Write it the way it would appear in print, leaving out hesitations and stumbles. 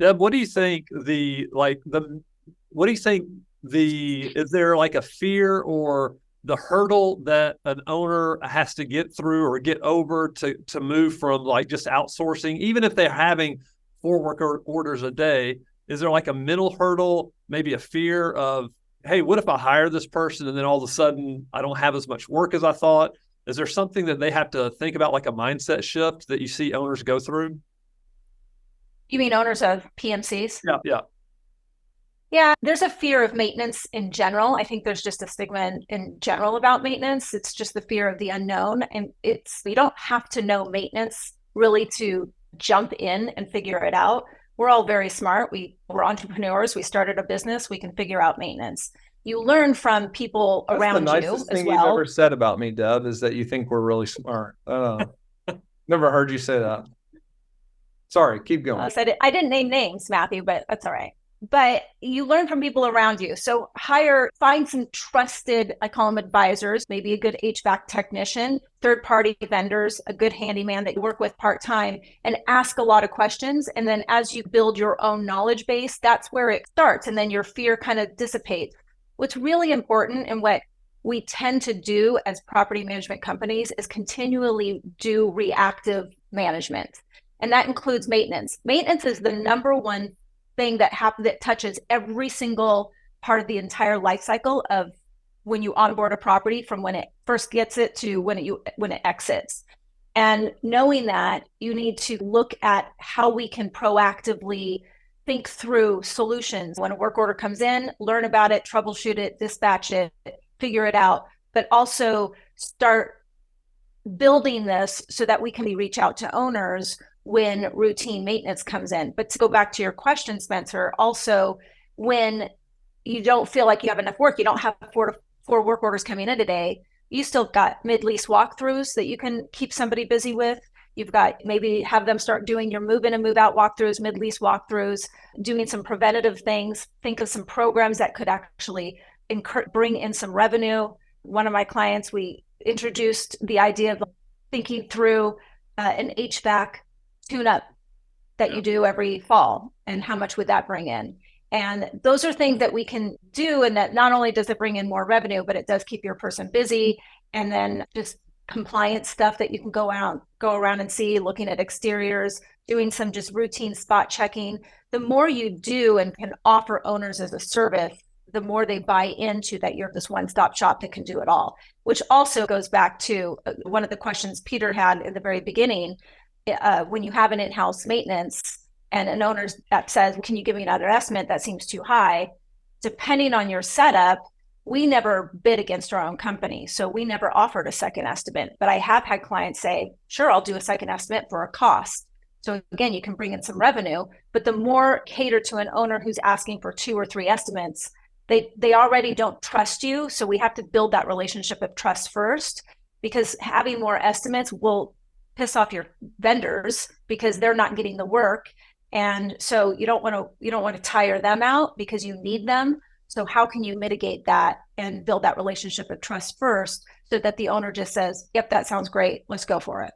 Deb, what do you think what do you think is there like a fear or the hurdle that an owner has to get through or get over to move from like just outsourcing, even if they're having 4 orders a day? Is there like a mental hurdle, maybe a fear of, hey, what if I hire this person and then all of a sudden I don't have as much work as I thought? Is there something that they have to think about, like a mindset shift that you see owners go through? You mean owners of PMCs? Yeah, yeah. Yeah, there's a fear of maintenance in general. I think there's just a stigma in general about maintenance. It's just the fear of the unknown. And you don't have to know maintenance really to jump in and figure it out. We're all very smart. We're entrepreneurs. We started a business. We can figure out maintenance. You learn from people That's the around you nicest as thing you've well. ever said about me, Deb, is that you think we're really smart. Never heard you say that. Sorry, keep going. So I didn't name names, Matthew, but that's all right. But you learn from people around you. So find some trusted, I call them advisors, maybe a good HVAC technician, third-party vendors, a good handyman that you work with part-time, and ask a lot of questions. And then as you build your own knowledge base, that's where it starts. And then your fear kind of dissipates. What's really important and what we tend to do as property management companies is continually do reactive management. And that includes maintenance. Maintenance is the number one thing that touches every single part of the entire life cycle of when you onboard a property, from when it first gets it to when it exits. And knowing that, you need to look at how we can proactively think through solutions. When a work order comes in, learn about it, troubleshoot it, dispatch it, figure it out, but also start building this so that we can reach out to owners when routine maintenance comes in. But to go back to your question, Spencer, also when you don't feel like you have enough work, you don't have four work orders coming in today, you still got mid-lease walkthroughs that you can keep somebody busy with. You've got maybe have them start doing your move in and move out walkthroughs, mid-lease walkthroughs, doing some preventative things. Think of some programs that could actually bring in some revenue. One of my clients, we introduced the idea of thinking through an HVAC tune-up that you do every fall, and how much would that bring in? And those are things that we can do, and that not only does it bring in more revenue, but it does keep your person busy. And then just compliance stuff that you can go around and see, looking at exteriors, doing some just routine spot checking. The more you do and can offer owners as a service, the more they buy into that you're this one-stop shop that can do it all, which also goes back to one of the questions Peter had in the very beginning. When you have an in-house maintenance and an owner that says, can you give me another estimate? That seems too high. Depending on your setup, we never bid against our own company. So we never offered a second estimate, but I have had clients say, sure, I'll do a second estimate for a cost. So again, you can bring in some revenue, but the more cater to an owner who's asking for 2 or 3 estimates, they already don't trust you. So we have to build that relationship of trust first, because having more estimates will piss off your vendors because they're not getting the work. And so you don't want to tire them out because you need them. So how can you mitigate that and build that relationship of trust first so that the owner just says, yep, that sounds great, let's go for it.